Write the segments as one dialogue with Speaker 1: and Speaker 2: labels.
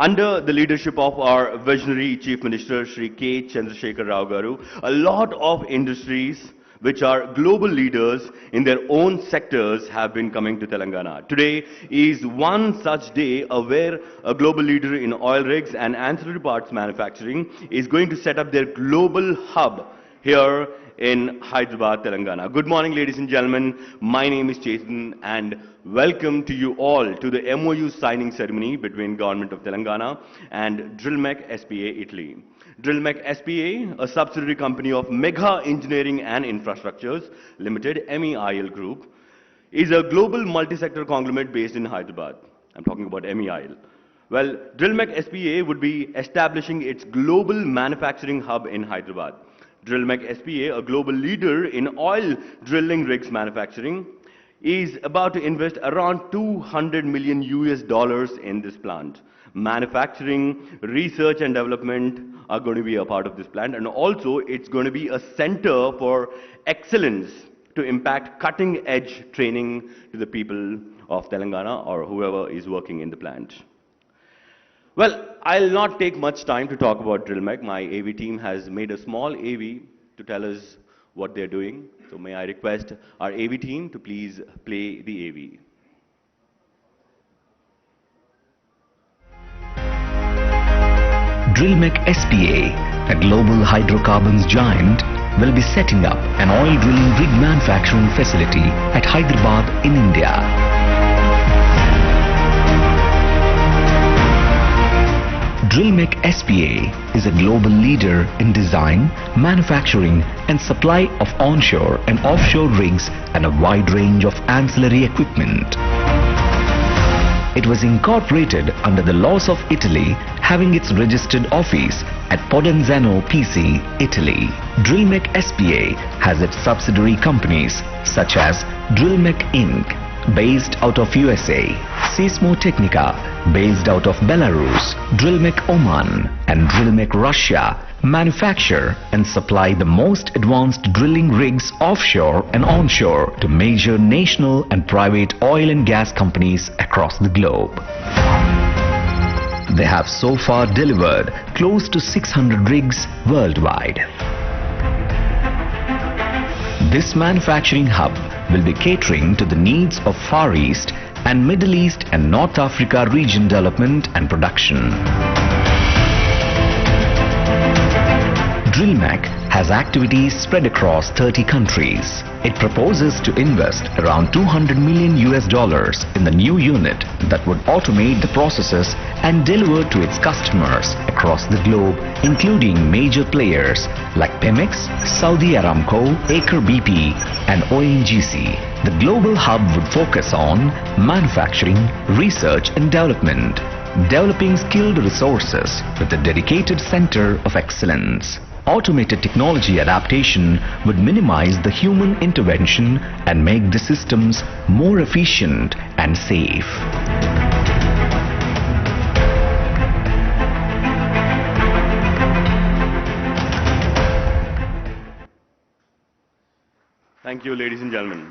Speaker 1: Under the leadership of our visionary Chief Minister, Shri K. Chandrasekhar Rao Garu, a lot of industries which are global leaders in their own sectors have been coming to Telangana. Today is one such day where a global leader in oil rigs and ancillary parts manufacturing is going to set up their global hub here in Hyderabad, Telangana. Good morning, ladies and gentlemen. My name is Chetan and welcome to you all to the MoU signing ceremony between Government of Telangana and Drillmec SpA Italy. Drillmec SpA, a subsidiary company of Mega Engineering and Infrastructures Limited, MEIL Group, is a global multi-sector conglomerate based in Hyderabad. I'm talking about MEIL. Well, Drillmec SpA would be establishing its global manufacturing hub in Hyderabad. Drillmec SpA, a global leader in oil drilling rigs manufacturing, is about to invest around $200 million in this plant. Manufacturing, research and development are going to be a part of this plant, and also it's going to be a center for excellence to impact cutting-edge training to the people of Telangana or whoever is working in the plant. Well, I'll not take much time to talk about Drillmec. My AV team has made a small AV to tell us what they're doing. So may I request our AV team to please play the AV.
Speaker 2: Drillmec SpA, a global hydrocarbons giant, will be setting up an oil drilling rig manufacturing facility at Hyderabad in India. Drillmec SpA is a global leader in design, manufacturing and supply of onshore and offshore rigs and a wide range of ancillary equipment. It was incorporated under the laws of Italy, having its registered office at Podenzano, PC, Italy. Drillmec SpA has its subsidiary companies such as Drillmec Inc., based out of USA, Seismotechnica, based out of Belarus, Drillmec Oman and Drillmec Russia manufacture and supply the most advanced drilling rigs offshore and onshore to major national and private oil and gas companies across the globe. They have so far delivered close to 600 rigs worldwide. This manufacturing hub will be catering to the needs of Far East and Middle East and North Africa region development and production. Drillmec has activities spread across 30 countries. It proposes to invest around $200 million in the new unit that would automate the processes and deliver to its customers across the globe, including major players like Pemex, Saudi Aramco, Aker BP and ONGC. The global hub would focus on manufacturing, research and development, developing skilled resources with a dedicated center of excellence. Automated technology adaptation would minimize the human intervention and make the systems more efficient and safe.
Speaker 1: Thank you, ladies and gentlemen.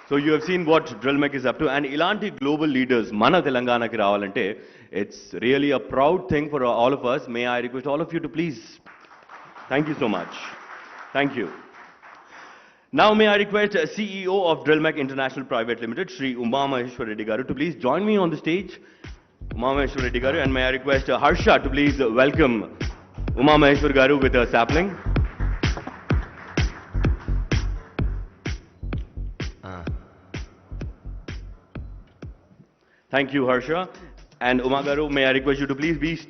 Speaker 1: So you have seen what Drillmec is up to, and ilanti global leaders, mana Telangana ki ravalante, it's really a proud thing for all of us. May I request all of you to please. Thank you so much. Thank you. Now may I request CEO of Drillmec International Private Limited, Shri Uma Maheshwar Reddy Garu, to please join me on the stage. Uma Maheshwar Reddy Garu, and may I request Harsha to please welcome Uma Maheshwar Garu with a sapling. Thank you, Harsha. And Uma Garu, may I request you to please be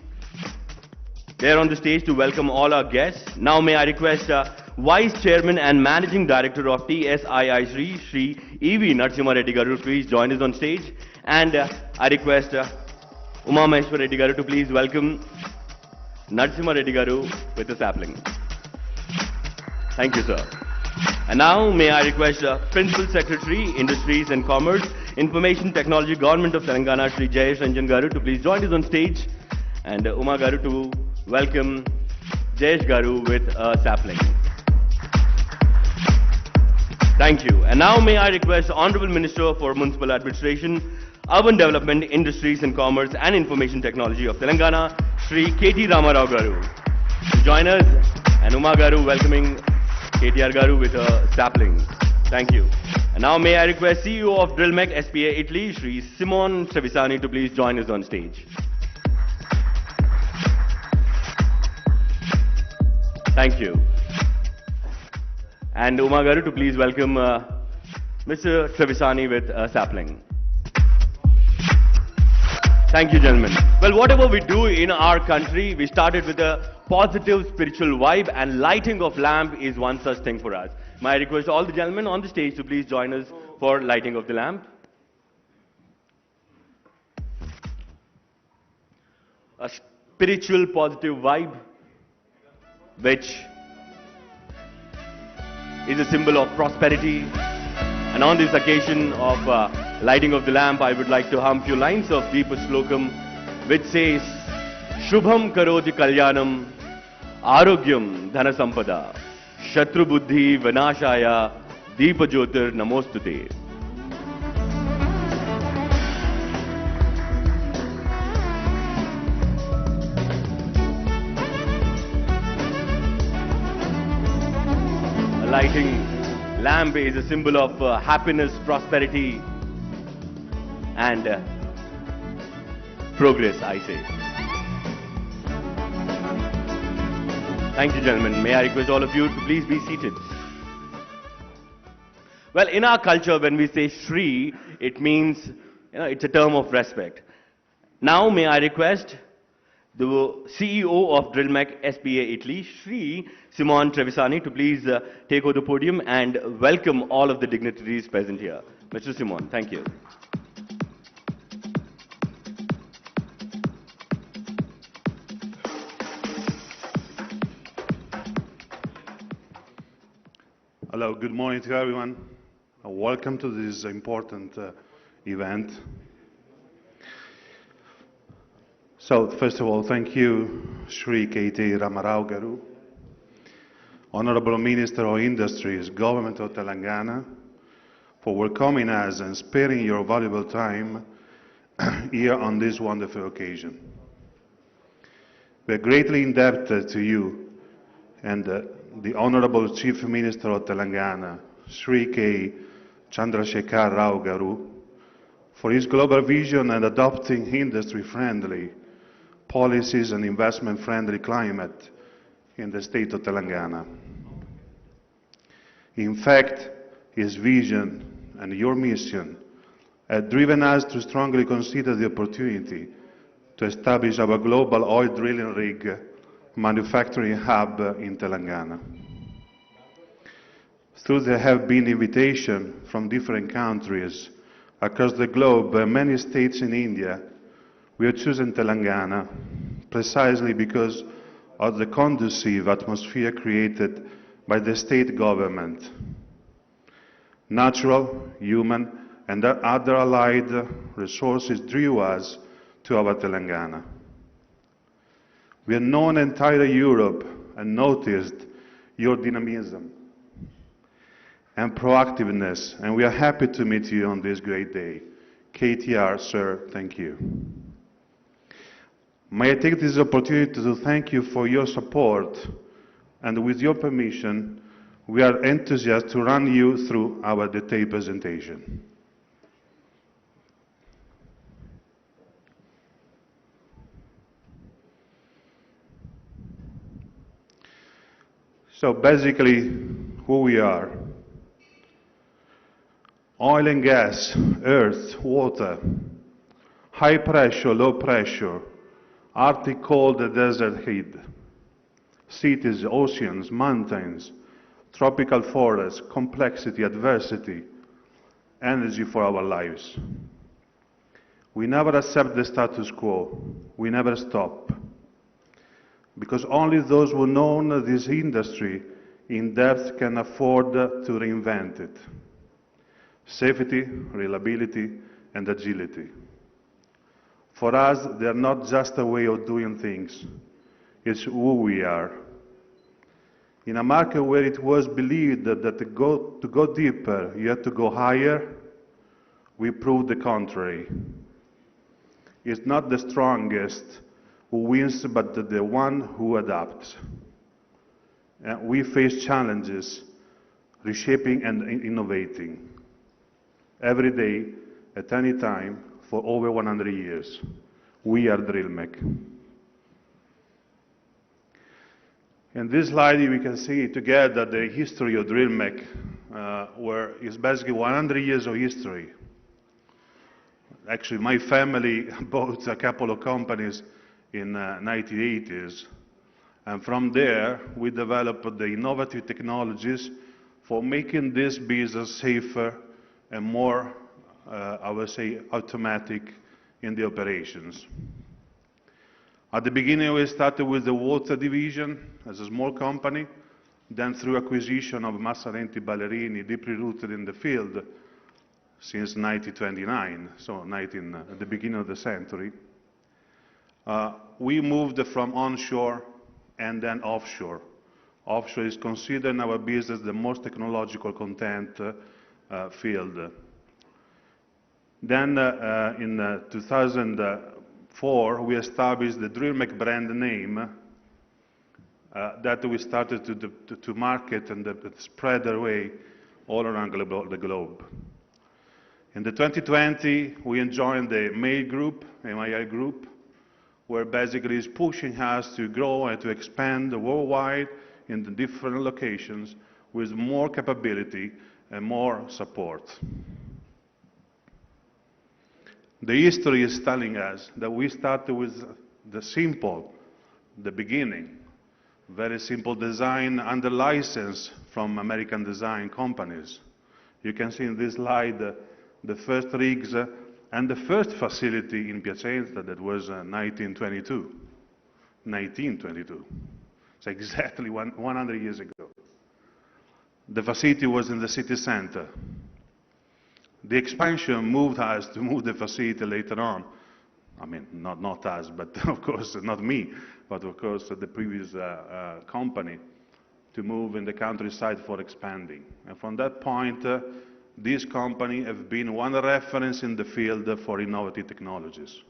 Speaker 1: there on the stage to welcome all our guests. Now may I request Vice Chairman and Managing Director of TSII, Shri Y9NEWS Reddy Garu, to please join us on stage. And I request Uma Maheshwar Reddy Garu to please welcome Y9NEWS Reddy Garu with a sapling. Thank you, sir. And now may I request Principal Secretary, Industries and Commerce, Information Technology, Government of Telangana, Shri Jayesh Ranjan Garu, to please join us on stage. And Uma Garu to welcome Jayesh Garu with a sapling. Thank you. And now may I request Honorable Minister for Municipal Administration, Urban Development, Industries and Commerce and Information Technology of Telangana, Shri KT Ramarao Garu. To join us, and Uma Garu welcoming KTR Garu with a sapling. Thank you. And now may I request CEO of Drillmec SpA Italy, Shri Simon Trevisani, to please join us on stage. Thank you. And Uma Garu to please welcome Mr. Trevisani with a sapling. Thank you, gentlemen. Well, whatever we do in our country, we started with a positive spiritual vibe, and lighting of lamp is one such thing for us. My request to all the gentlemen on the stage to please join us for lighting of the lamp. A spiritual positive vibe, which is a symbol of prosperity. And on this occasion of lighting of the lamp, I would like to hum few lines of Deepa Slokam, which says, Shubham karoti kalyanam, arogyam dhana sampada, shatru buddhi vinashaya, Deepa Jyotir namostute. A lighting lamp is a symbol of happiness, prosperity and progress, I say. Thank you, gentlemen. May I request all of you to please be seated. Well, in our culture, when we say Shri, it means, it's a term of respect. Now, may I request the CEO of Drillmec SpA Italy, Shri Simon Trevisani, to please take over the podium and welcome all of the dignitaries present here. Mr. Simon, thank you.
Speaker 3: Hello, good morning to everyone. Welcome to this important event. So, first of all, thank you, Shri KT Ramarao Garu, Honorable Minister of Industries, Government of Telangana, for welcoming us and sparing your valuable time here on this wonderful occasion. We are greatly indebted to you and the Honorable Chief Minister of Telangana, Shri K. Chandrasekhar Rao Garu, for his global vision and adopting industry-friendly policies and investment-friendly climate in the state of Telangana. In fact, his vision and your mission have driven us to strongly consider the opportunity to establish our global oil drilling rig manufacturing hub in Telangana. Though there have been invitations from different countries across the globe and many states in India, we have chosen Telangana precisely because of the conducive atmosphere created by the state government. Natural, human, and other allied resources drew us to our Telangana. We have known entire Europe and noticed your dynamism and proactiveness, and we are happy to meet you on this great day. KTR, sir, thank you. May I take this opportunity to thank you for your support, and with your permission, we are enthusiastic to run you through our detailed presentation. So basically, who we are. Oil and gas, earth, water, high pressure, low pressure, Arctic cold, desert heat, cities, oceans, mountains, tropical forests, complexity, adversity, energy for our lives. We never accept the status quo. We never stop. Because only those who know this industry in depth can afford to reinvent it. Safety, reliability, and agility. For us, they are not just a way of doing things. It's who we are. In a market where it was believed that to go deeper, you have to go higher, we proved the contrary. It's not the strongest who wins, but the one who adapts. We face challenges, reshaping and innovating every day, at any time, for over 100 years. We are Drillmec. In this slide, we can see together the history of Drillmec, where it's basically 100 years of history. Actually, my family bought a couple of companies in 1980s, and from there, we developed the innovative technologies for making this business safer and more, I would say, automatic in the operations. At the beginning, we started with the water division as a small company, then through acquisition of Massalenti Ballerini, deeply rooted in the field since 1929, so at the beginning of the century. We moved from onshore and then offshore. Offshore is considered in our business the most technological content field. Then in 2004, we established the Drillmec brand name that we started to market and spread away all around the globe. In the 2020, we joined the MEIL group, MEIL group, where basically is pushing us to grow and to expand worldwide in the different locations with more capability and more support. The history is telling us that we started with the beginning, very simple design under license from American design companies. You can see in this slide the first rigs and the first facility in Piacenza that was 1922. 1922. It's exactly 100 years ago. The facility was in the city center. The expansion moved us to move the facility later on. I mean, not us, but of course, not me, but of course the previous company, to move in the countryside for expanding. And from that point, this company has been one reference in the field for innovative technologies.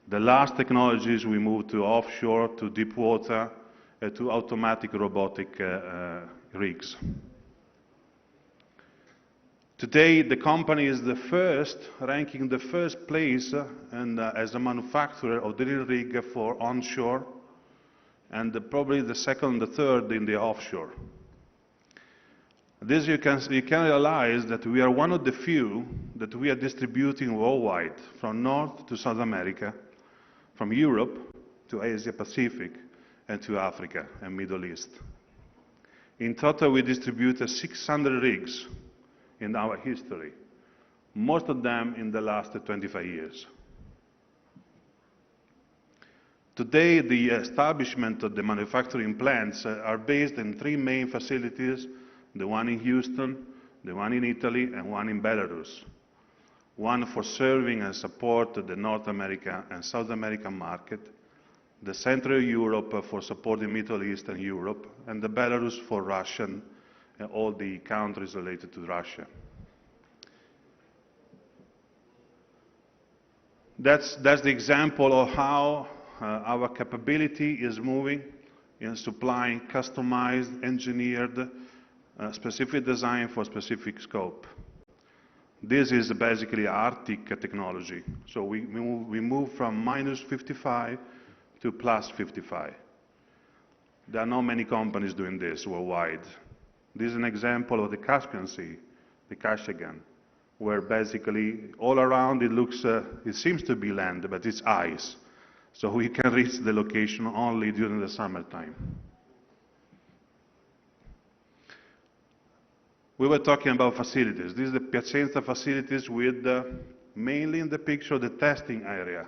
Speaker 3: The last technologies we moved to offshore, to deep water, to automatic robotic rigs. Today, the company is the first, ranking the first place as a manufacturer of drill rig for onshore, and probably the second, the third in the offshore. This you can realize that we are one of the few that we are distributing worldwide, from North to South America, from Europe to Asia Pacific, and to Africa and Middle East. In total, we distributed 600 rigs in our history, most of them in the last 25 years. Today, the establishment of the manufacturing plants are based in 3 main facilities, the one in Houston, the one in Italy, and one in Belarus. One for serving and support the North America and South American market, the Central Europe for supporting Middle East and Europe, and the Belarus for Russian and all the countries related to Russia. That's the example of how our capability is moving in supplying customized, engineered, specific design for specific scope. This is basically Arctic technology. So we move from -55 to +55. There are not many companies doing this worldwide. This is an example of the Caspian Sea, the Kashagan, where basically all around it seems to be land, but it's ice. So we can reach the location only during the summertime. We were talking about facilities. These are the Piacenza facilities with mainly in the picture the testing area.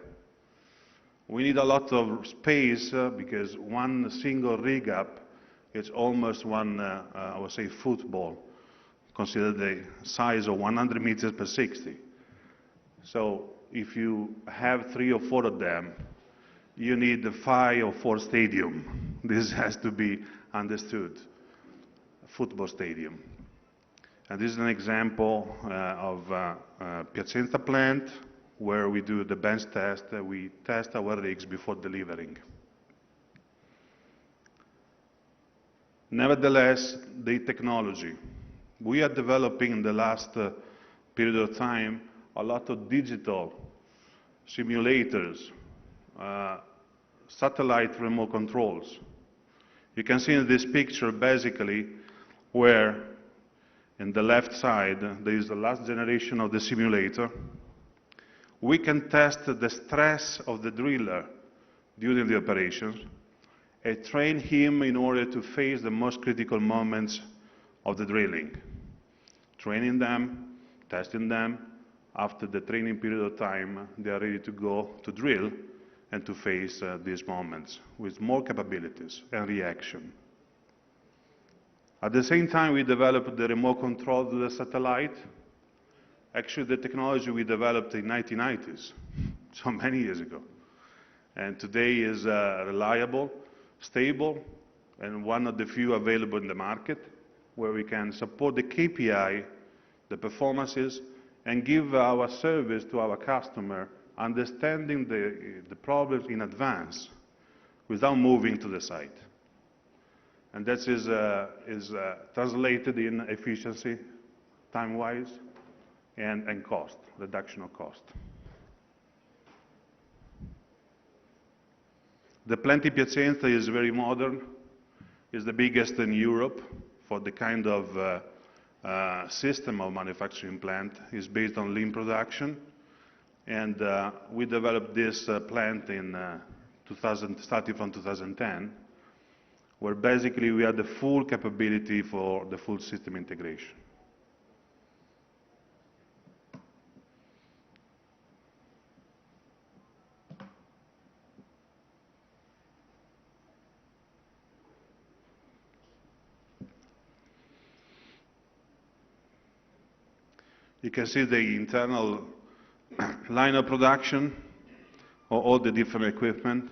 Speaker 3: We need a lot of space because one single rig up is almost one, I would say, football. Consider the size of 100 meters per 60. So if you have 3 or 4 of them, you need 5 or 4 stadium. This has to be understood. A football stadium. And this is an example of Piacenza plant where we do the bench test. We test our rigs before delivering. Nevertheless, the technology. We are developing in the last period of time a lot of digital simulators, satellite remote controls. You can see in this picture basically where in the left side there is the last generation of the simulator. We can test the stress of the driller during the operations and train him in order to face the most critical moments of the drilling. Training them, testing them. After the training period of time, they are ready to go to drill and to face these moments with more capabilities and reaction. At the same time, we developed the remote control of the satellite. Actually, the technology we developed in the 1990s, so many years ago. And today is reliable, stable, and one of the few available in the market where we can support the KPI, the performances, and give our service to our customer, understanding the problems in advance without moving to the site. And that is translated in efficiency, time-wise, and cost, reduction of cost. The plant in Piacenza is very modern. It's the biggest in Europe for the kind of system of manufacturing plant. It's based on lean production. And we developed this plant in starting from 2010, where basically we had the full capability for the full system integration. You can see the internal line of production of all the different equipment.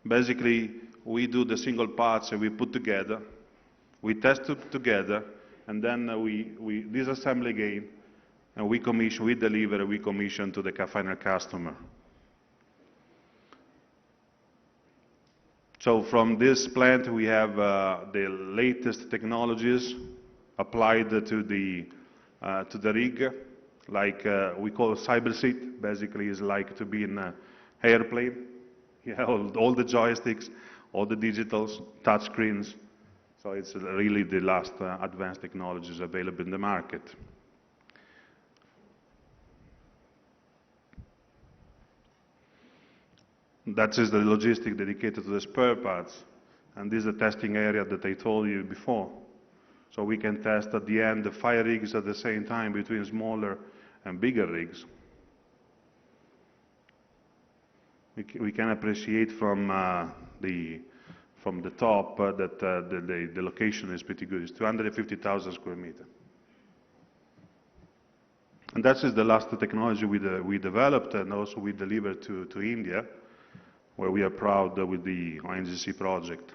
Speaker 3: Basically, we do the single parts and we put together, we test it together, and then we disassemble again, and we commission, we deliver, we commission to the final customer. So from this plant, we have the latest technologies applied to the rig, like we call cyber seat. Basically, is like to be in an airplane. You have all the joysticks, all the digitals, touch screens. So it's really the last advanced technologies available in the market. That is the logistic dedicated to the spare parts. And this is the testing area that I told you before. So we can test at the end the 5 rigs at the same time between smaller and bigger rigs. We can appreciate from the top that the location is pretty good. It's 250,000 square meters. And that is the last technology we developed and also we delivered to India, where we are proud with the ONGC project.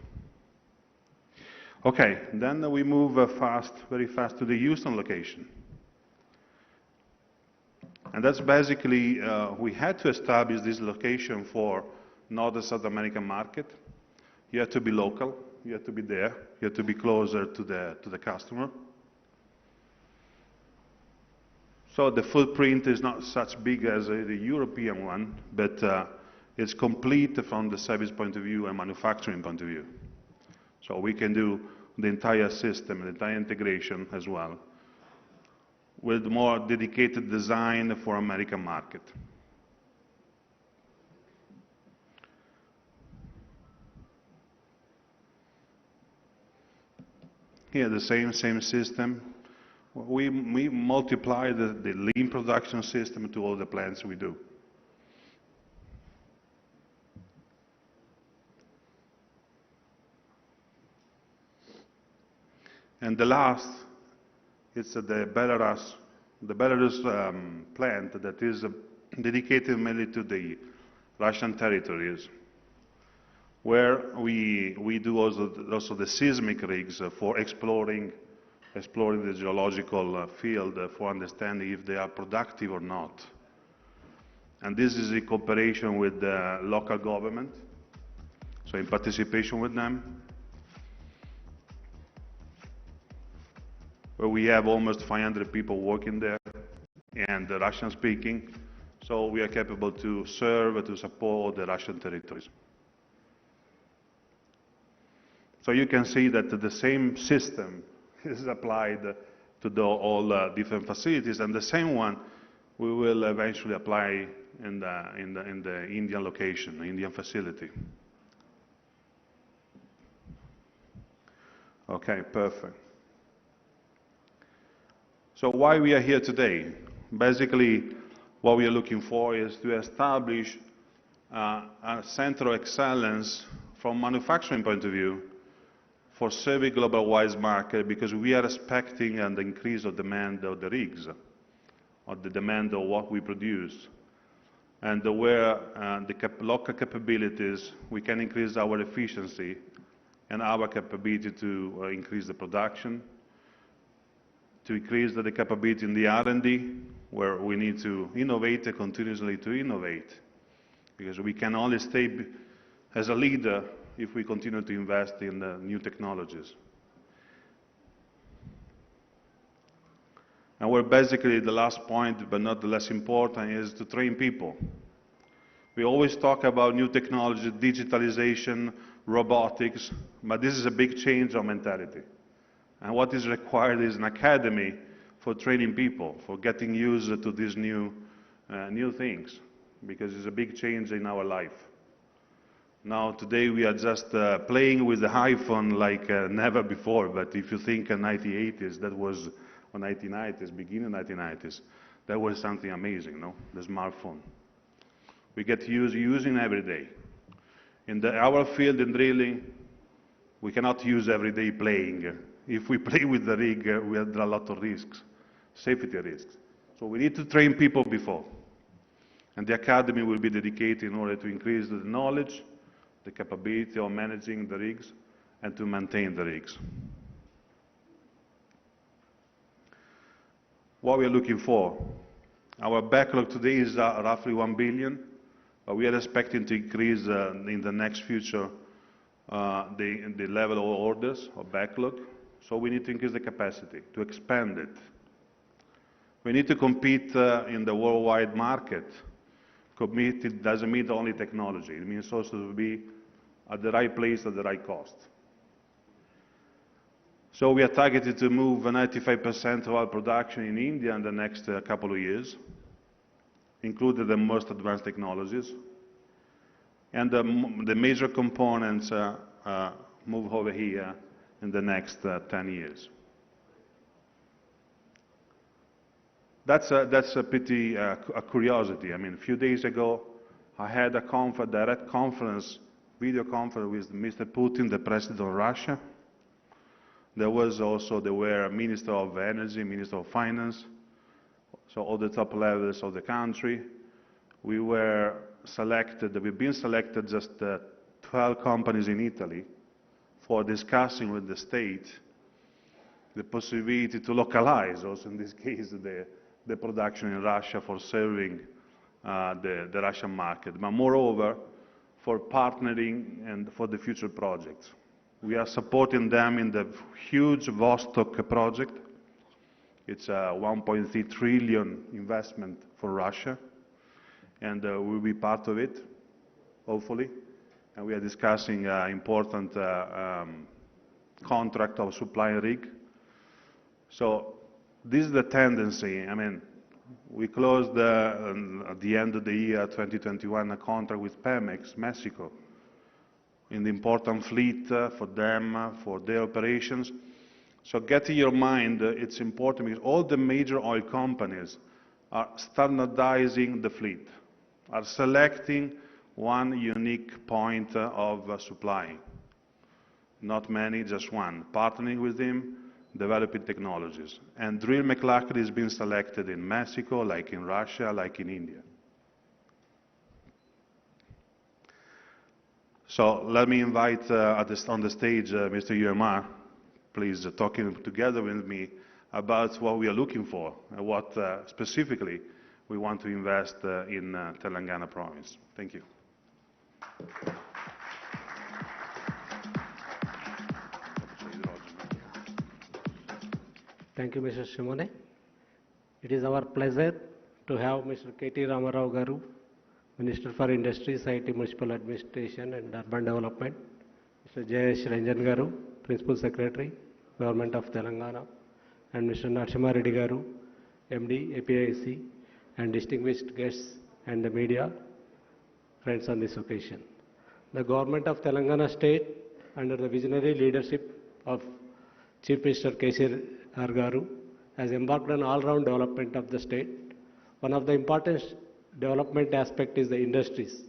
Speaker 3: Okay, then we move very fast to the Houston location. And that's basically, we had to establish this location for North and South American market. You have to be local, you have to be there, you have to be closer to the customer. So the footprint is not such big as the European one, but it's complete from the service point of view and manufacturing point of view. So we can do the entire system, the entire integration as well, with more dedicated design for American market. Here, the same system. We multiply the lean production system to all the plants we do. And the last, it's the Belarus plant that is dedicated mainly to the Russian territories, where we do also the seismic rigs for exploring exploring the geological field for understanding if they are productive or not. And this is in cooperation with the local government, so in participation with them, where we have almost 500 people working there, and the Russian speaking, so we are capable to serve, to support the Russian territories. So you can see that the same system is applied to all different facilities, and the same one we will eventually apply in the Indian location, the Indian facility. Okay, perfect. So why we are here today? Basically, what we are looking for is to establish a center of excellence from manufacturing point of view for serving global wise market, because we are expecting an increase of demand of the rigs, or the demand of what we produce. And where the local capabilities, we can increase our efficiency and our capability to increase the production, to increase the capability in the R&D, where we need to innovate continuously to innovate, because we can only stay as a leader if we continue to invest in new technologies. And we're basically, the last point, but not the less important, is to train people. We always talk about new technology, digitalization, robotics, but this is a big change of mentality. And what is required is an academy for training people, for getting used to these new things, because it's a big change in our life. Now, today we are just playing with the iPhone like never before, but if you think in 1980s, that was, or 1990s, beginning 1990s, that was something amazing, no? The smartphone. We get using every day. In our field in drilling, we cannot use every day playing. If we play with the rig, we have a lot of risks, safety risks. So we need to train people before. And the academy will be dedicated in order to increase the knowledge, the capability of managing the rigs, and to maintain the rigs. What we are looking for? Our backlog today is roughly 1 billion, but we are expecting to increase in the next future the level of orders or backlog. So we need to increase the capacity, to expand it. We need to compete in the worldwide market. It doesn't mean only technology. It means also to be at the right place at the right cost. So we are targeted to move 95% of our production in India in the next couple of years, including the most advanced technologies. And the major components move over here in the next 10 years. That's a pretty a curiosity. I mean, a few days ago, I had a direct conference, video conference with Mr. Putin, the president of Russia. There was also, there were Minister of Energy, Minister of Finance, so all the top levels of the country. We were selected, we've been selected just 12 companies in Italy for discussing with the state the possibility to localize, also in this case, the production in Russia for serving the Russian market, but moreover, for partnering and for the future projects. We are supporting them in the huge Vostok project. It's a 1.3 trillion investment for Russia, and we'll be part of it, hopefully. And we are discussing important contract of supply rig. So this is the tendency. I mean, we closed at the end of the year 2021 a contract with Pemex, Mexico, in the important fleet for them, for their operations. So get in your mind, it's important because all the major oil companies are standardizing the fleet, are selecting one unique point of supply. Not many, just one. Partnering with them, developing technologies. And Drillmec luckily has been selected in Mexico, like in Russia, like in India. So let me invite on the stage Mr. UMR please talking together with me about what we are looking for and what specifically we want to invest in Telangana province. Thank you.
Speaker 4: Thank you, Mr. Simone. It is our pleasure to have Mr. KT Ramarao Garu, Minister for Industries, IT, Municipal Administration and Urban Development, Mr. Y9NEWS Garu, Principal Secretary, Government of Telangana, and Mr. Narasimha Reddy Garu, MD, APIC, and distinguished guests and the media friends on this occasion. The Government of Telangana State, under the visionary leadership of Chief Minister KTR Garu, has embarked on all-round development of the state. One of the important development aspect is the industries,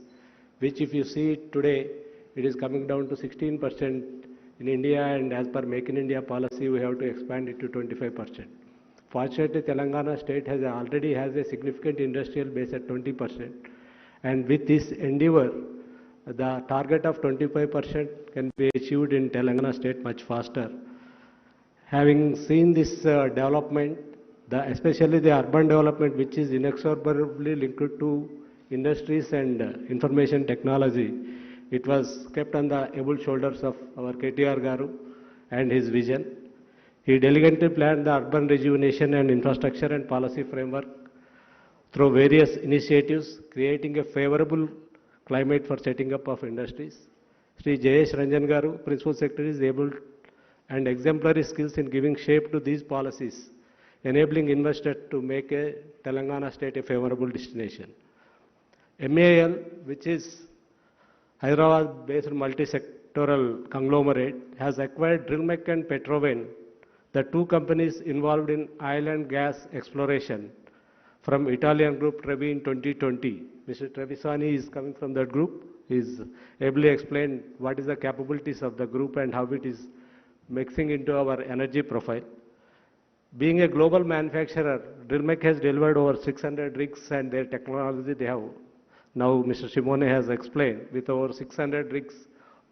Speaker 4: which if you see today, it is coming down to 16% in India, and as per Make in India policy, we have to expand it to 25%. Fortunately, Telangana state already has a significant industrial base at 20%, and with this endeavor, the target of 25% can be achieved in Telangana state much faster. Having seen this development, especially the urban development, which is inexorably linked to industries and information technology, it was kept on the able shoulders of our KTR Garu and his vision. He diligently planned the urban rejuvenation and infrastructure and policy framework through various initiatives, creating a favorable climate for setting up of industries. Sri Y9NEWS Garu, Principal Secretary, is able and exemplary skills in giving shape to these policies, enabling investors to make a Telangana state a favorable destination. MEIL, which is Hyderabad-based multi-sectoral conglomerate, has acquired Drillmec and Petroven, the two companies involved in oil and gas exploration, from Italian group Trevi in 2020. Mr. Trevisani is coming from that group. He is ably explained what is the capabilities of the group and how it is mixing into our energy profile. Being a global manufacturer, Drillmec has delivered over 600 rigs, and their technology they have. Now Mr. Simone has explained, with over 600 rigs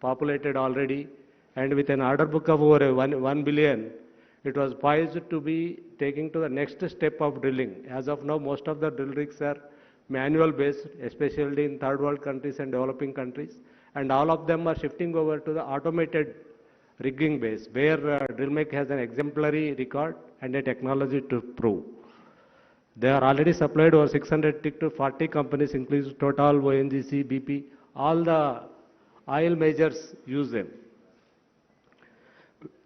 Speaker 4: populated already, and with an order book of over 1 billion, it was poised to be taking to the next step of drilling. As of now, most of the drill rigs are manual based, especially in third world countries and developing countries, and all of them are shifting over to the automated rigging base, where Drillmec has an exemplary record and a technology to prove. They are already supplied over 600 to 40 companies, including Total, ONGC, BP, all the oil majors use them.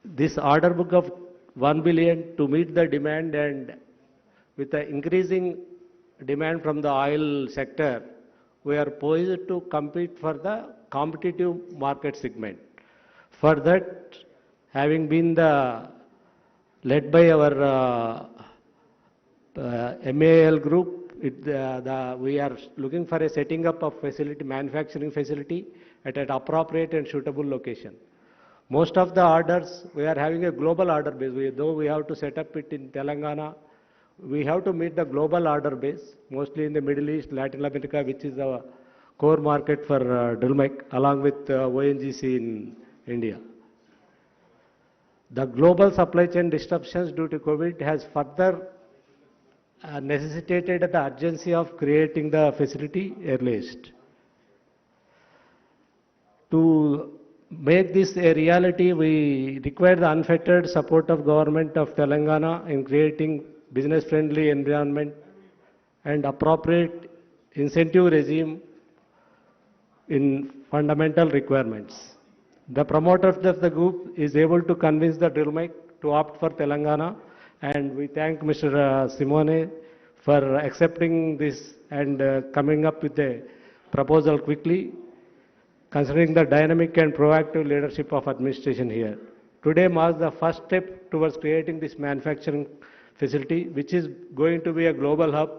Speaker 4: This order book of 1 billion to meet the demand, and with the increasing demand from the oil sector, we are poised to compete for the competitive market segment. For that, having been led by our MEIL group, we are looking for a setting up of facility, manufacturing facility at an appropriate and suitable location. Most of the orders, we are having a global order base. Though we have to set up it in Telangana, we have to meet the global order base, mostly in the Middle East, Latin America, which is our core market for Drillmec, along with ONGC in India. The global supply chain disruptions due to COVID has further necessitated the urgency of creating the facility earliest. To make this a reality, we require the unfettered support of Government of Telangana in creating business-friendly environment and appropriate incentive regime in fundamental requirements. The promoter of the group is able to convince the Drillmec to opt for Telangana, and we thank Mr. Simone for accepting this and coming up with a proposal quickly, considering the dynamic and proactive leadership of administration here. Today marks the first step towards creating this manufacturing facility, which is going to be a global hub,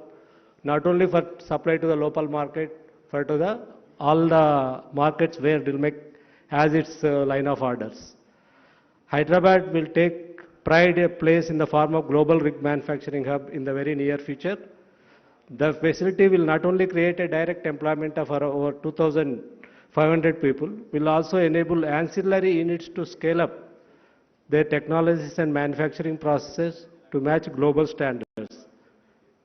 Speaker 4: not only for supply to the local market, but to all the markets where Drillmec has its line of orders. Hyderabad will take pride a place in the form of global rig manufacturing hub in the very near future. The facility will not only create a direct employment of over 2,500 people, will also enable ancillary units to scale up their technologies and manufacturing processes to match global standards.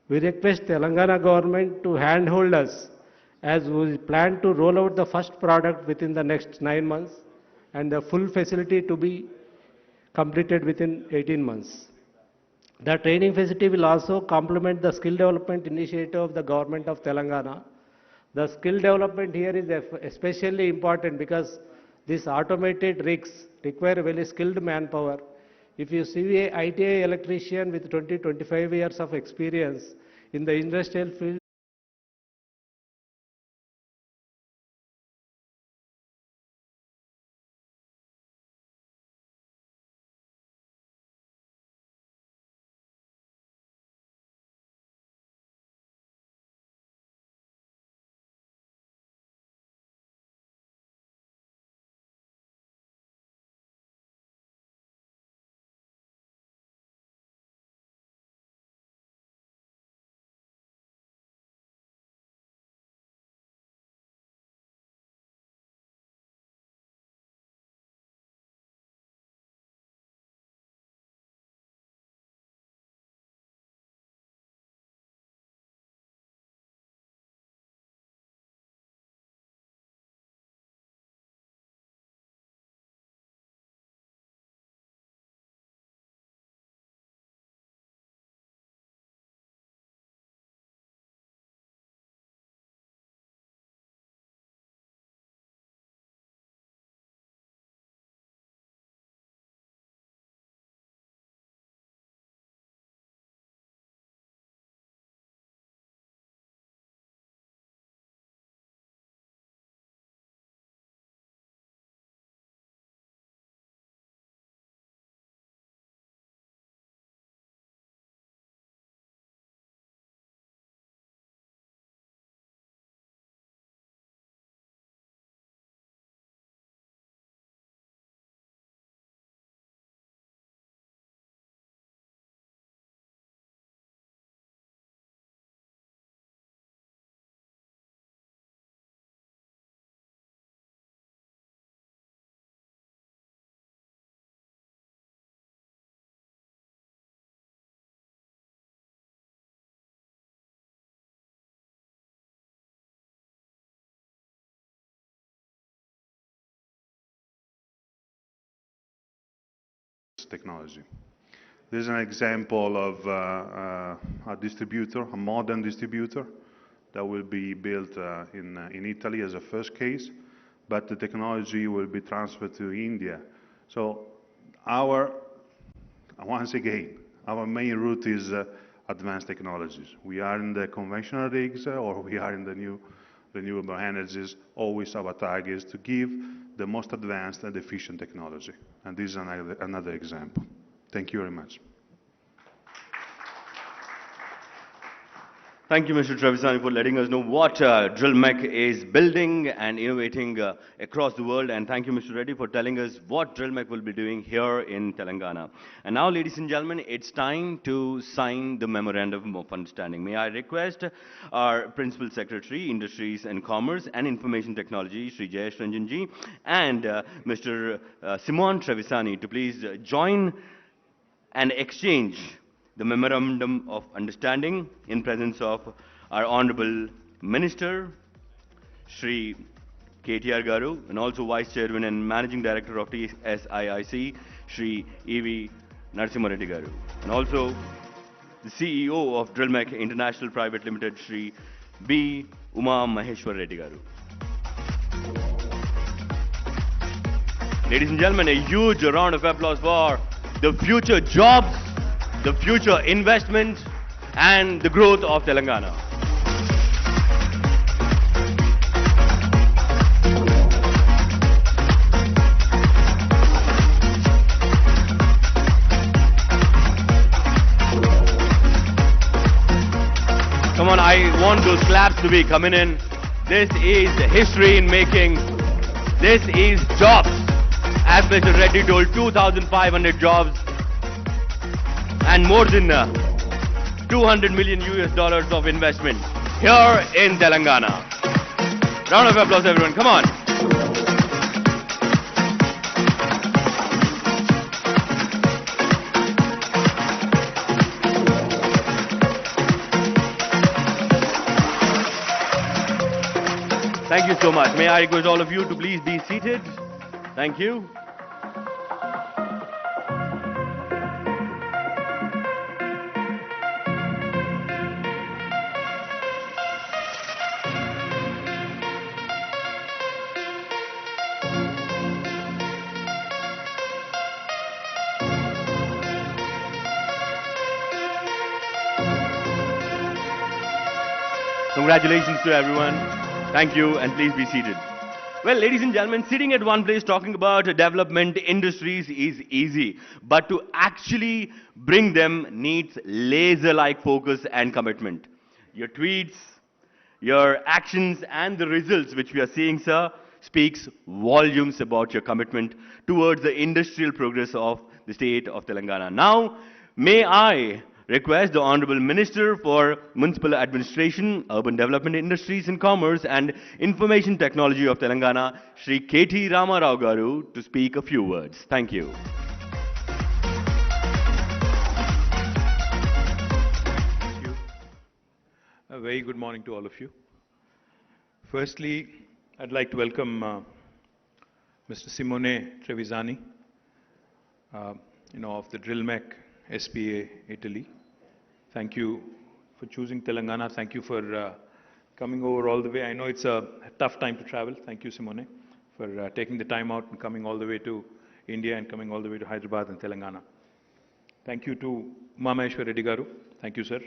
Speaker 4: We request Telangana government to handhold us as we plan to roll out the first product within the next 9 months and the full facility to be completed within 18 months. The training facility will also complement the skill development initiative of the government of Telangana. The skill development here is especially important because these automated rigs require very skilled manpower. If you see a ITI electrician with 20-25 years of experience in the industrial field,
Speaker 3: technology. This is an example of a distributor, a modern distributor that will be built in Italy as a first case, but the technology will be transferred to India. So once again, our main route is advanced technologies. We are in the conventional rigs or we are in the new renewable energies. Always our target is to give the most advanced and efficient technology. And this is another example. Thank you very much.
Speaker 1: Thank you, Mr. Trevisani, for letting us know what Drillmec is building and innovating across the world. And thank you, Mr. Reddy, for telling us what Drillmec will be doing here in Telangana. And now, ladies and gentlemen, it's time to sign the Memorandum of Understanding. May I request our Principal Secretary, Industries and Commerce and Information Technology, Sri Jayesh Ranjanji, and Mr. Simon Trevisani to please join and exchange the Memorandum of Understanding in presence of our Honorable Minister, Shri KTR Garu, and also Vice Chairman and Managing Director of TSIIC, Shri E.V. Narasimha Reddy Garu, and also the CEO of Drillmec International Private Limited, Shri B. Uma Maheshwar Reddy Garu. Ladies and gentlemen, a huge round of applause for the future jobs, the future investment, and the growth of Telangana. Come on, I want those claps to be coming in. This is history in making. This is jobs. As Mr. Reddy told, 2,500 jobs and more than $200 million of investment here in Telangana. Round of applause, everyone. Come on. you so much. May I request all of you to please be seated? Thank you. Congratulations to everyone. Thank you, and please be seated. Well, ladies and gentlemen, sitting at one place talking about development industries is easy, but to actually bring them needs laser-like focus and commitment. Your tweets, your actions, and the results which we are seeing, sir, speaks volumes about your commitment towards the industrial progress of the state of Telangana. Now, may I request the Honorable Minister for Municipal Administration, Urban Development, Industries and Commerce and Information Technology of Telangana, Shri KT Ramarao Garu, to speak a few words. Thank you.
Speaker 5: Thank you. A very good morning to all of you. Firstly, I'd like to welcome Mr. Simone Trevisani, of the Drillmec SpA Italy. Thank you for choosing Telangana. Thank you for coming over all the way. I know it's a tough time to travel. Thank you, Simone, for taking the time out and coming all the way to India and coming all the way to Hyderabad and Telangana. Thank you to Umameshwar Reddy Garu. Thank you, sir.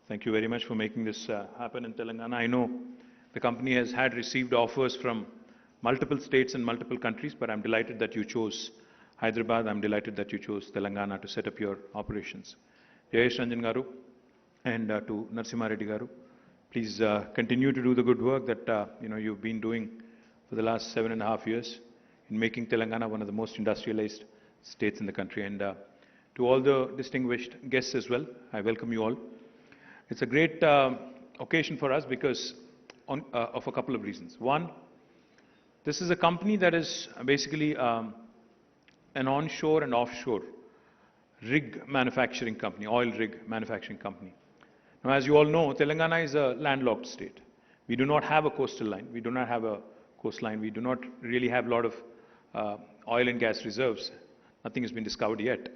Speaker 5: Thank you very much for making this happen in Telangana. I know the company has received offers from multiple states and multiple countries, but I'm delighted that you chose Hyderabad. I'm delighted that you chose Telangana to set up your operations. Jayesh Ranjan Garu and to Narasimha Reddy Garu, please continue to do the good work that you've been doing for the last 7.5 years in making Telangana one of the most industrialized states in the country. And to all the distinguished guests as well, I welcome you all. It's a great occasion for us because of a couple of reasons. One, this is a company that is basically an onshore and offshore rig manufacturing company, oil rig manufacturing company. Now, as you all know, Telangana is a landlocked state. We do not have a coastal line. We do not have a coastline. We do not really have a lot of oil and gas reserves. Nothing has been discovered yet.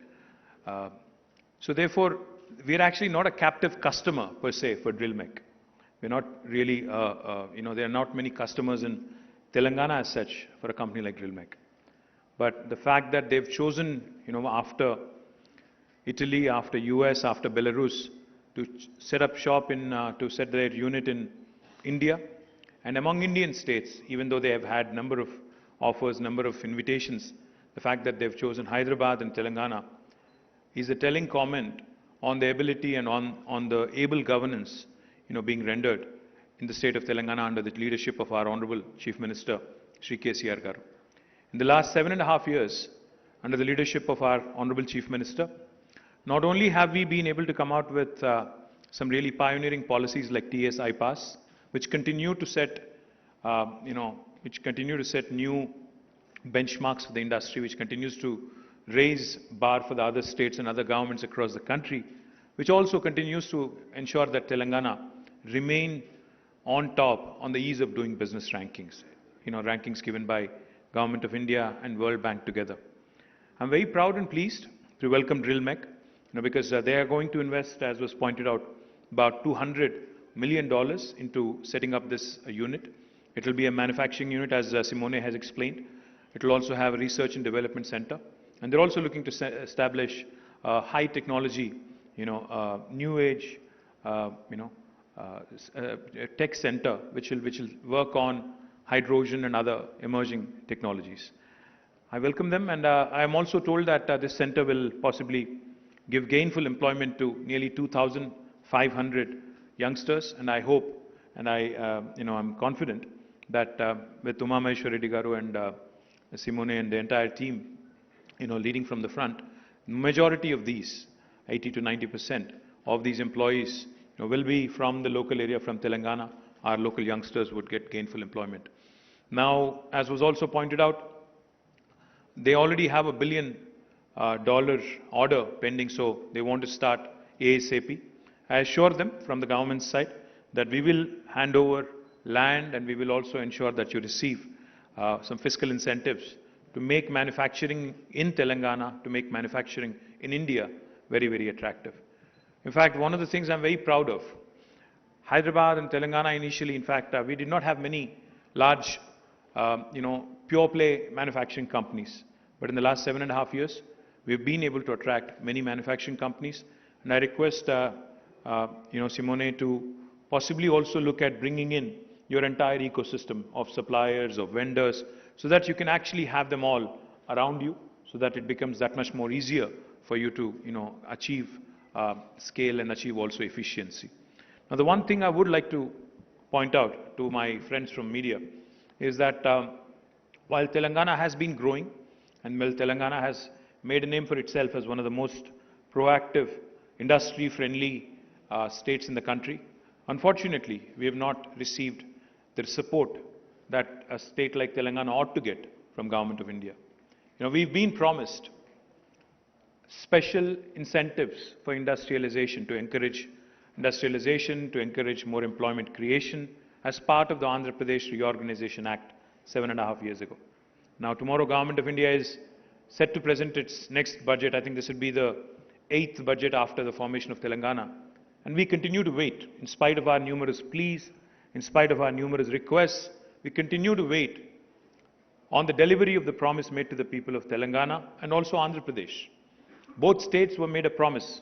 Speaker 5: So therefore, we're actually not a captive customer per se for Drillmec. We're not really, there are not many customers in Telangana as such for a company like Drillmec. But the fact that they've chosen, after Italy, after US, after Belarus, to set up shop to set their unit in India, and among Indian states, even though they have had number of offers, number of invitations, the fact that they've chosen Hyderabad and Telangana is a telling comment on the ability and on the able governance, being rendered in the state of Telangana under the leadership of our Honorable Chief Minister, Shri KTR Garu. In the last 7.5 years, under the leadership of our Honorable Chief Minister, not only have we been able to come out with some really pioneering policies like TS iPass, which continue to set, new benchmarks for the industry, which continues to raise bar for the other states and other governments across the country, which also continues to ensure that Telangana remain on top on the ease of doing business rankings, rankings given by Government of India and World Bank together. I'm very proud and pleased to welcome Drillmec, because they are going to invest, as was pointed out, about $200 million into setting up this unit. It will be a manufacturing unit, as Simone has explained. It will also have a research and development center. And they're also looking to establish a high technology, new age, tech center, which will work on hydrogen and other emerging technologies. I welcome them, and I am also told that this center will possibly give gainful employment to nearly 2,500 youngsters, and I hope, and I'm confident that with Umameshwar Reddy Garu and Simone and the entire team, leading from the front, majority of these, 80 to 90% of these employees, will be from the local area, from Telangana. Our local youngsters would get gainful employment. Now, as was also pointed out, they already have $1 billion order pending, so they want to start ASAP. I assure them from the government side that we will hand over land, and we will also ensure that you receive some fiscal incentives to make manufacturing in Telangana, to make manufacturing in India very, very attractive. In fact, one of the things I'm very proud of, Hyderabad and Telangana initially, in fact, we did not have many large, pure play manufacturing companies. But in the last 7.5 years, we've been able to attract many manufacturing companies. And I request, Simone, to possibly also look at bringing in your entire ecosystem of suppliers, of vendors, so that you can actually have them all around you, so that it becomes that much more easier for you to, achieve scale and achieve also efficiency. Now, the one thing I would like to point out to my friends from media is that while Telangana has been growing, and while Telangana has made a name for itself as one of the most proactive, industry-friendly states in the country, unfortunately, we have not received the support that a state like Telangana ought to get from Government of India. We've been promised special incentives for industrialization, to encourage industrialization, to encourage more employment creation as part of the Andhra Pradesh Reorganization Act 7.5 years ago. Now, tomorrow, Government of India is set to present its next budget. I think this will be the 8th budget after the formation of Telangana. And we continue to wait, in spite of our numerous pleas, in spite of our numerous requests, we continue to wait on the delivery of the promise made to the people of Telangana and also Andhra Pradesh. Both states were made a promise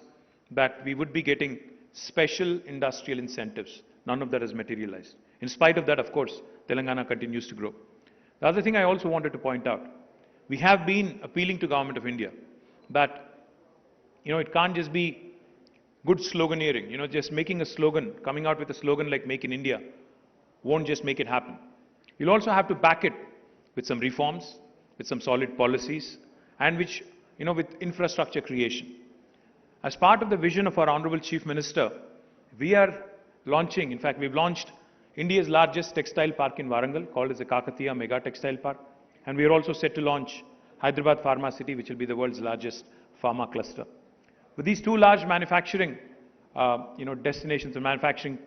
Speaker 5: that we would be getting special industrial incentives. None of that has materialized. In spite of that, of course, Telangana continues to grow. The other thing I also wanted to point out, we have been appealing to Government of India that, it can't just be good sloganeering, just making a slogan, coming out with a slogan like Make in India won't just make it happen. You'll also have to back it with some reforms, with some solid policies, and with infrastructure creation. As part of the vision of our Honorable Chief Minister, we are launching, in fact, we've launched India's largest textile park in Warangal, called as the KTR Mega Textile Park. And we are also set to launch Hyderabad Pharma City, which will be the world's largest pharma cluster. With these two large manufacturing, destinations and manufacturing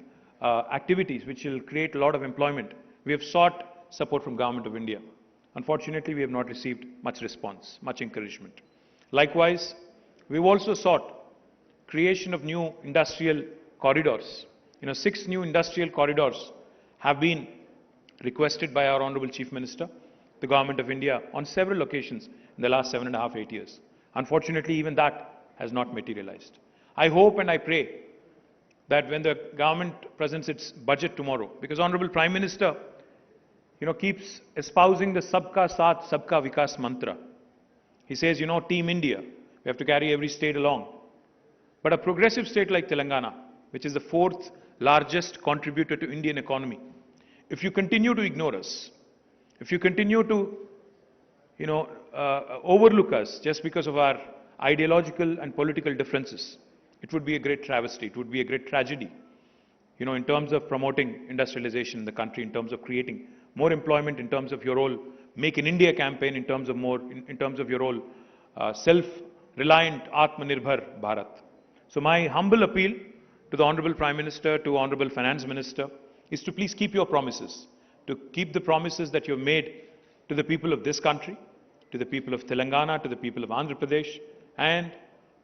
Speaker 5: activities, which will create a lot of employment, we have sought support from Government of India. Unfortunately, we have not received much response, much encouragement. Likewise, we've also sought creation of new industrial corridors. 6 new industrial corridors have been requested by our Honorable Chief Minister, the Government of India, on several occasions in the last 7.5, 8 years. Unfortunately, even that has not materialized. I hope and I pray that when the government presents its budget tomorrow, because Honorable Prime Minister, keeps espousing the Sabka Saath, Sabka Vikas mantra. He says, Team India, we have to carry every state along. But a progressive state like Telangana, which is the 4th largest contributor to Indian economy, if you continue to ignore us, if you continue to, overlook us just because of our ideological and political differences, it would be a great travesty, it would be a great tragedy, in terms of promoting industrialization in the country, in terms of creating more employment, in terms of your whole Make in India campaign, in terms of your whole self-reliant Atmanirbhar Bharat. So my humble appeal to the Honorable Prime Minister, to Honorable Finance Minister, is to please keep your promises, to keep the promises that you've made to the people of this country, to the people of Telangana, to the people of Andhra Pradesh, and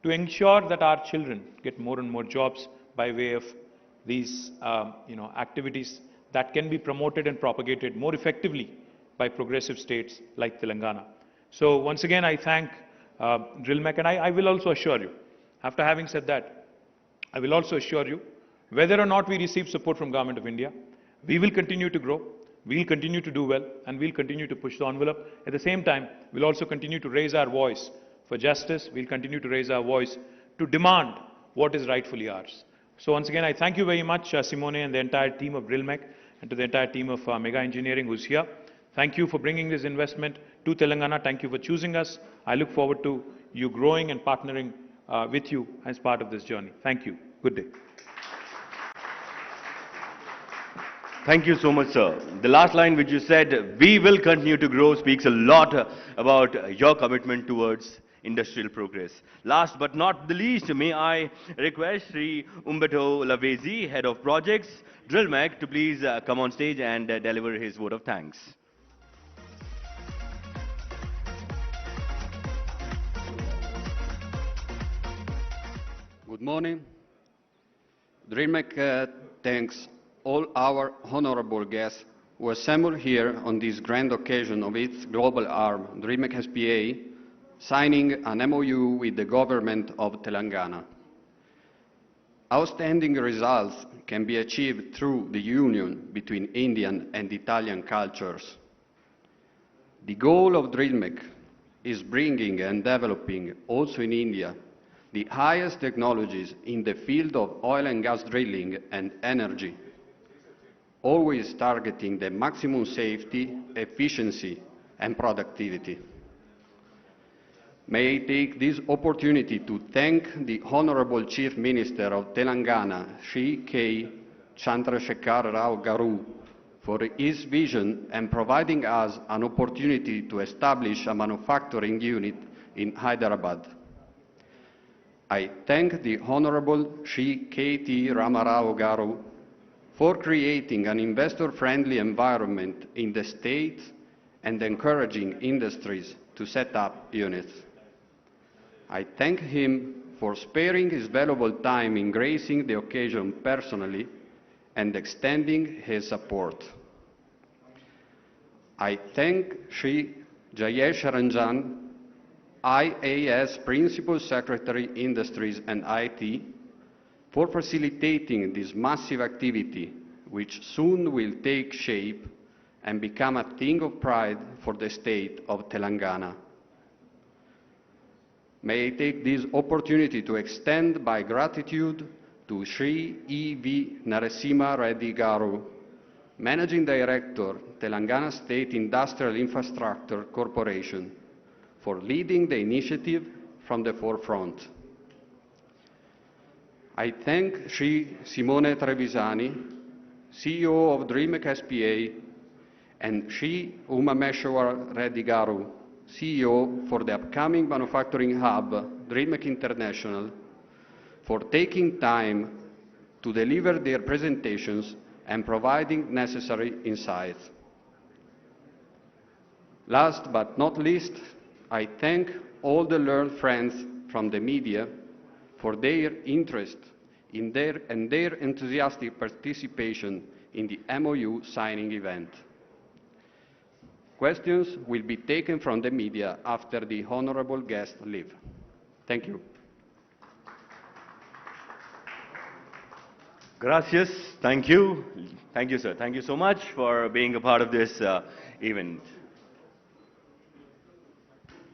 Speaker 5: to ensure that our children get more and more jobs by way of these activities that can be promoted and propagated more effectively by progressive states like Telangana. So once again, I thank Drillmec, and I will also assure you, after having said that, I will also assure you, whether or not we receive support from Government of India, we will continue to grow, we will continue to do well, and we'll continue to push the envelope. At the same time, we'll also continue to raise our voice for justice. We'll continue to raise our voice to demand what is rightfully ours. So once again, I thank you very much, Simone and the entire team of Drillmec, and to the entire team of Mega Engineering who's here. Thank you for bringing this investment to Telangana. Thank you for choosing us. I look forward to you growing and partnering with you as part of this journey. Thank you. Good day.
Speaker 1: Thank you so much, sir. The last line which you said, we will continue to grow, speaks a lot about your commitment towards industrial progress. Last but not the least, may I request Sri Umberto Lavesi, Head of Projects, Drillmec, to please come on stage and deliver his vote of thanks.
Speaker 6: Good morning. Drillmec thanks all our honorable guests who assembled here on this grand occasion of its global arm, Drillmec SpA, signing an MoU with the government of Telangana. Outstanding results can be achieved through the union between Indian and Italian cultures. The goal of Drillmec is bringing and developing, also in India, the highest technologies in the field of oil and gas drilling and energy, always targeting the maximum safety, efficiency, and productivity. May I take this opportunity to thank the Honorable Chief Minister of Telangana, Shri K. Chandrasekhar Rao Garu, for his vision and providing us an opportunity to establish a manufacturing unit in Hyderabad. I thank the Honorable Shri KT Ramarao Garu for creating an investor-friendly environment in the state and encouraging industries to set up units. I thank him for sparing his valuable time in gracing the occasion personally and extending his support. I thank Shri Jayesh Ranjan, IAS Principal Secretary, Industries and IT, for facilitating this massive activity, which soon will take shape and become a thing of pride for the state of Telangana. May I take this opportunity to extend my gratitude to Shri E.V. Narasimha Reddy Garu, Managing Director, Telangana State Industrial Infrastructure Corporation, for leading the initiative from the forefront. I thank Shri Simone Trevisani, CEO of Drillmec SpA, and Shri Umameshwar Reddy Garu, CEO for the upcoming manufacturing hub, Drillmec International, for taking time to deliver their presentations and providing necessary insights. Last but not least, I thank all the learned friends from the media for their interest in their enthusiastic participation in the MoU signing event. Questions will be taken from the media after the honorable guests leave. Thank you.
Speaker 1: Gracias. Thank you. Thank you, sir. Thank you so much for being a part of this event.